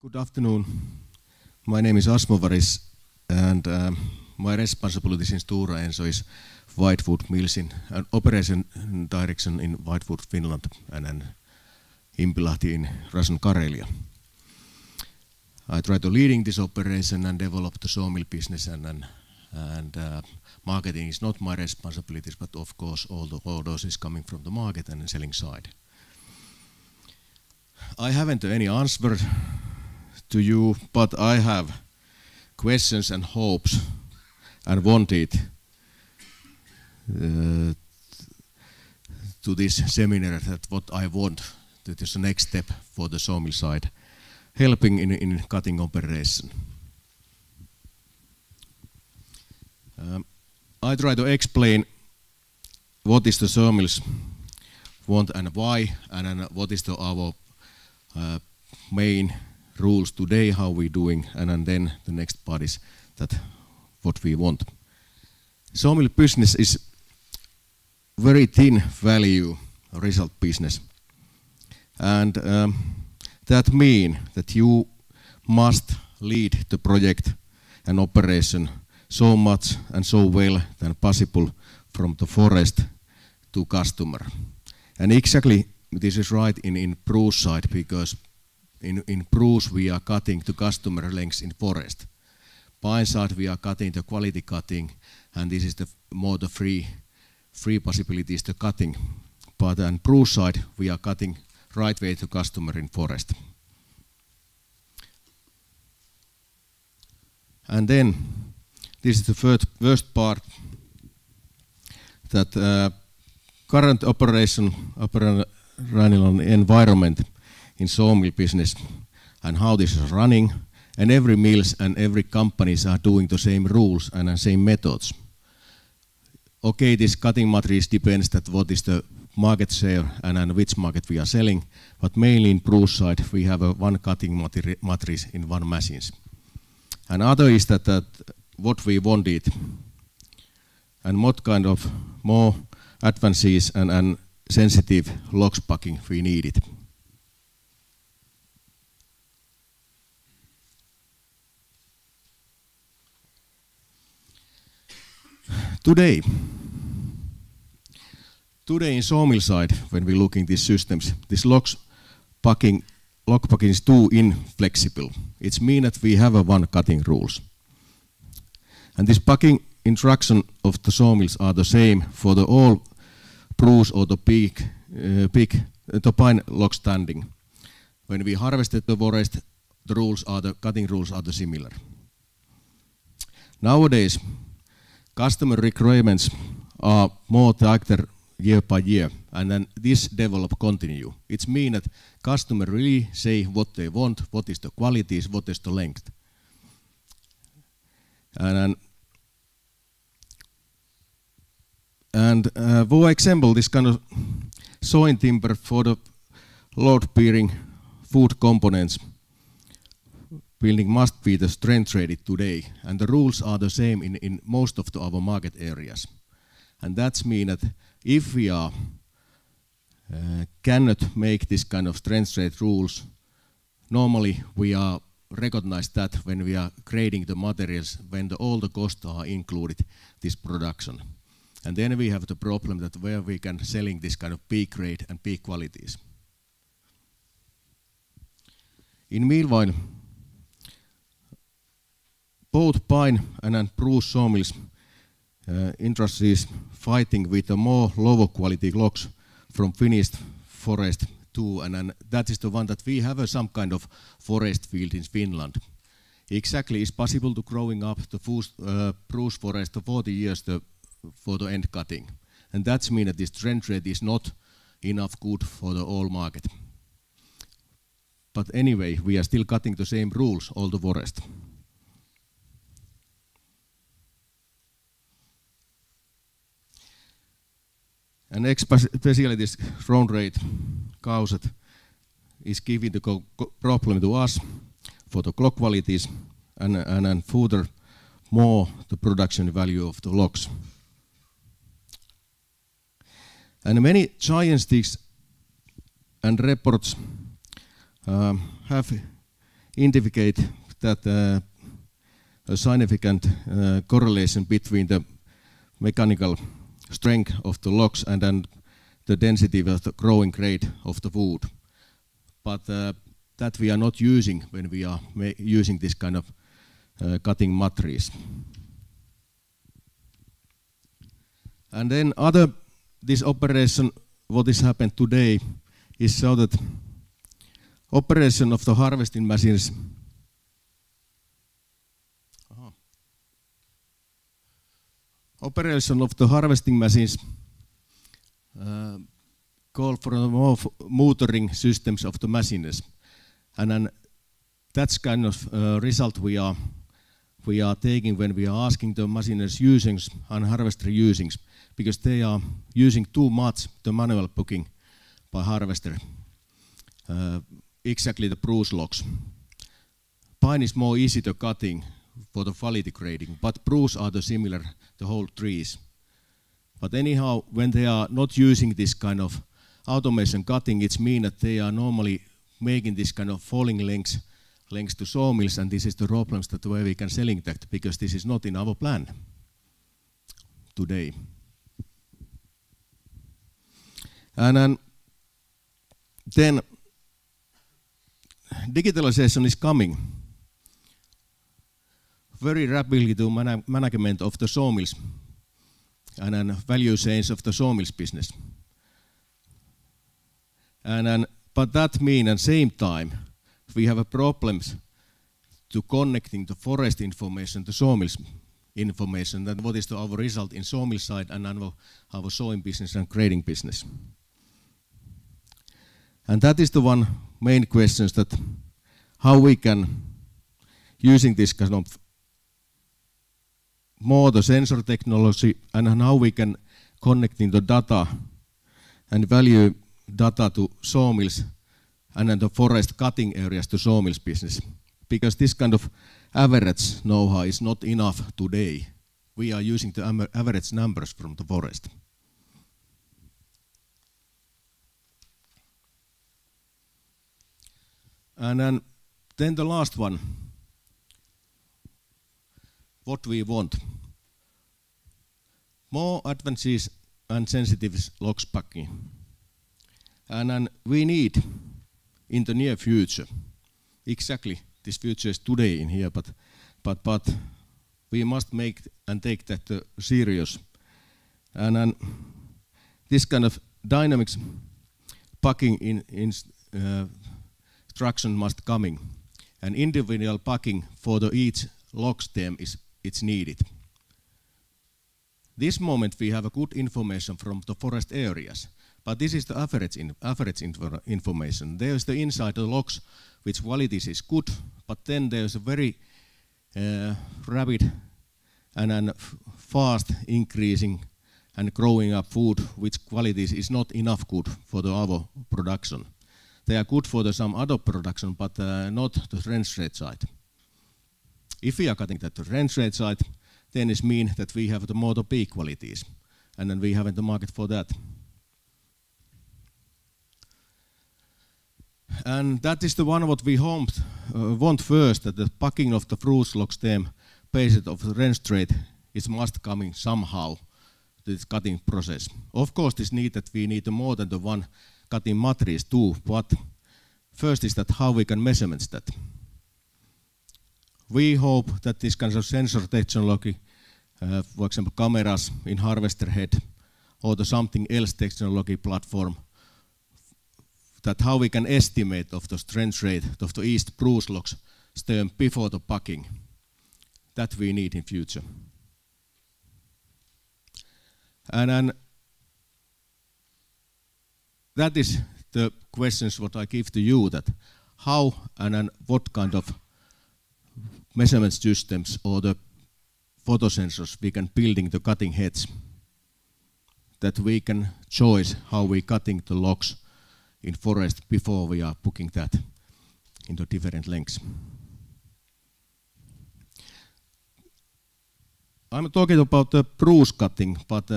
Good afternoon. My name is Asmo Varis, and my responsibilities in Stora Enso is whitewood mills in operation direction in Whitewood, Finland, and then Impilahti in Russian Karelia. I try to leading this operation and develop the sawmill business, and marketing is not my responsibilities, but of course all the orders is coming from the market and selling side. I haven't any answer to you, but I have questions and hopes and wanted to this seminar that what I want that is the next step for the sawmill side, helping in cutting operation. I try to explain what is the sawmills want and why, and what is our main rules today, how we doing, and then the next part is that what we want. Sawmill business is very thin value result business, and that means that you must lead the project and operation so much and so well than possible from the forest to customer. And exactly this is right in spruce side, because in spruce we are cutting to customer lengths in forest. Pine side we are cutting the quality cutting, and this is the more the free possibilities to cutting. But on spruce side we are cutting right way to customer in forest. And then this is the first part, that current operational environment in sawmill business and how this is running, and every mills and every companies are doing the same rules and the same methods. Okay, this cutting materials depends that what is the market share and which market we are selling, but mainly in spruce side we have one cutting materials in one machines. And other is that what we wanted and what kind of more advances and sensitive logs packing we needed. Today in sawmill side, when we look in these systems, this log packing is too inflexible. It means that we have one cutting rules. And this packing instruction of the sawmills are the same for the all spruce or the pine log standing. When we harvested the forest, the cutting rules are the similar. Nowadays, customer requirements are more tighter year by year, and then this develop continue. It means that customer really say what they want, what is the qualities, what is the length. And for example, this kind of sawing timber for the load-bearing food components building must be the strength rated today, and the rules are the same in most of our market areas. And that means that if we are cannot make this kind of strength rate rules, normally we are recognize that when we are grading the materials, when all the costs are included this production. And then we have the problem that where we can selling this kind of peak grade and peak qualities. In meanwhile, both pine and spruce sawmills industry is fighting with the more lower quality logs from finished forest too, and that is the one that we have some kind of forest field in Finland. Exactly, it's possible to growing up the spruce forest for 40 years for the end cutting, and that means that this trend rate is not enough good for the all market. But anyway, we are still cutting the same rules all the forest. And especially this round rate caused is giving the problem to us for the clock qualities and further more the production value of the logs. And many scientists and reports have indicate that a significant correlation between the mechanical strength of the logs and then the density of the growing rate of the wood. But that we are not using when we are using this kind of cutting materials. And then this operation, what is happened today, is so that operation of the harvesting machines call for more motoring systems of the machines, and then that's kind of result we are taking when we are asking the machines usings and harvester usings, because they are using too much the manual booking by harvester. Exactly the spruce logs. Pine is more easy to cutting for the quality grading, but spruce are the similar, the whole trees. But anyhow, when they are not using this kind of automation cutting, it means that they are normally making this kind of falling lengths to sawmills, and this is the problems that way we can selling that, because this is not in our plan today. And then digitalization is coming very rapidly to management of the sawmills and then value chains of the sawmills business. But that means at the same time we have a problems to connecting the forest information to sawmills information, that what is our result in sawmill side and our sawing business and grading business. And that is the one main questions, that how we can using this kind of more the sensor technology, and how we can connecting the data and value data to sawmills and then the forest cutting areas to sawmills business. Because this kind of average know-how is not enough today. We are using the average numbers from the forest. And then the last one, what we want. More advances and sensitive logs packing. And we need in the near future, exactly this future is today in here, but we must make and take that serious. And this kind of dynamics packing in instruction must coming, and individual packing for the each log stem it's needed. This moment we have a good information from the forest areas, but this is the average information. There is the inside the logs which qualities is good, but then there is a very rapid and fast increasing and growing up food which qualities is not enough good for our production. They are good for some other production, but not the range rate side. If we are cutting that to range rate side, then it means that we have the more the peak qualities, and then we have in the market for that. And that is the one what we want first, that the packing of the fruit log stem based of the range rate is must coming somehow to this cutting process. Of course, this need that we need more than the one cutting materials too, but first is that how we can measurements that. We hope that this kind of sensor technology, for example cameras in harvester head or the something else technology platform, that how we can estimate of the strength rate of the east spruce logs stem before the packing, that we need in future. And then that is the questions what I give to you, that how and what kind of measurement systems or the photosensors we can building the cutting heads, that we can choose how we cutting the logs in forest before we are booking that into different lengths. I'm talking about the spruce cutting, but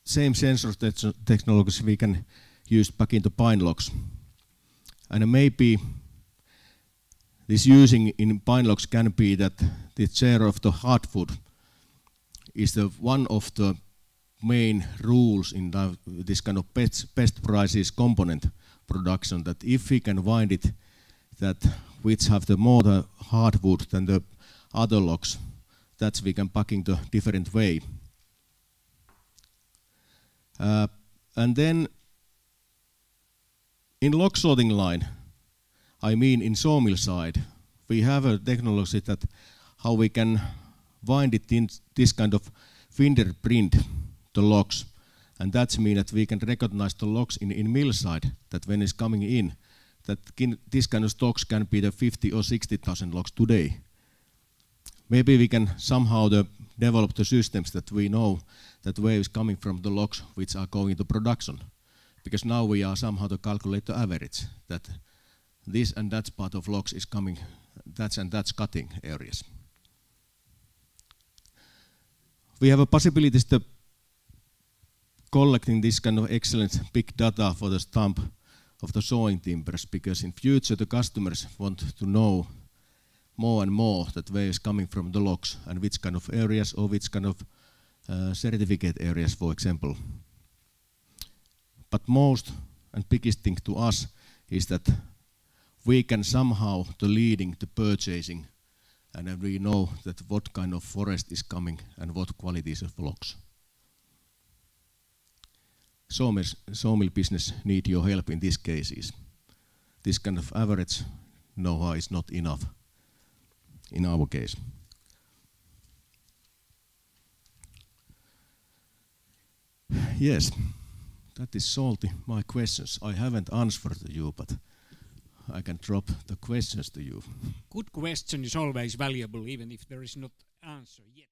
same sensor technologies we can use back into pine logs. And maybe This using in pine logs can be that the share of the hardwood is one of the main rules in this kind of best prices component production, that if we can find it that which have the more the hardwood than the other logs, that's we can packing the different way. And then in log sorting line, I mean in sawmill side, we have a technology that how we can find it in this kind of fingerprint the logs, and that means that we can recognize the logs in mill side, that when it's coming in, that this kind of stocks can be the 50 or 60,000 logs today. Maybe we can somehow develop the systems that we know that where is coming from the logs which are going into production, because now we are somehow to calculate the average, that this and that part of logs is coming, that's and that's cutting areas. We have a possibilities to collecting this kind of excellent big data for the stump of the sawing timbers, because in future the customers want to know more and more that where is coming from the logs and which kind of areas or which kind of certificate areas, for example. But most and biggest thing to us is that we can somehow the leading the purchasing, and then we know that what kind of forest is coming and what qualities of logs. Sawmill business need your help in these cases. This kind of average know-how is not enough in our case. Yes, that is salty, my questions. I haven't answered to you, but I can drop the questions to you. Good question is always valuable, even if there is not answer yet.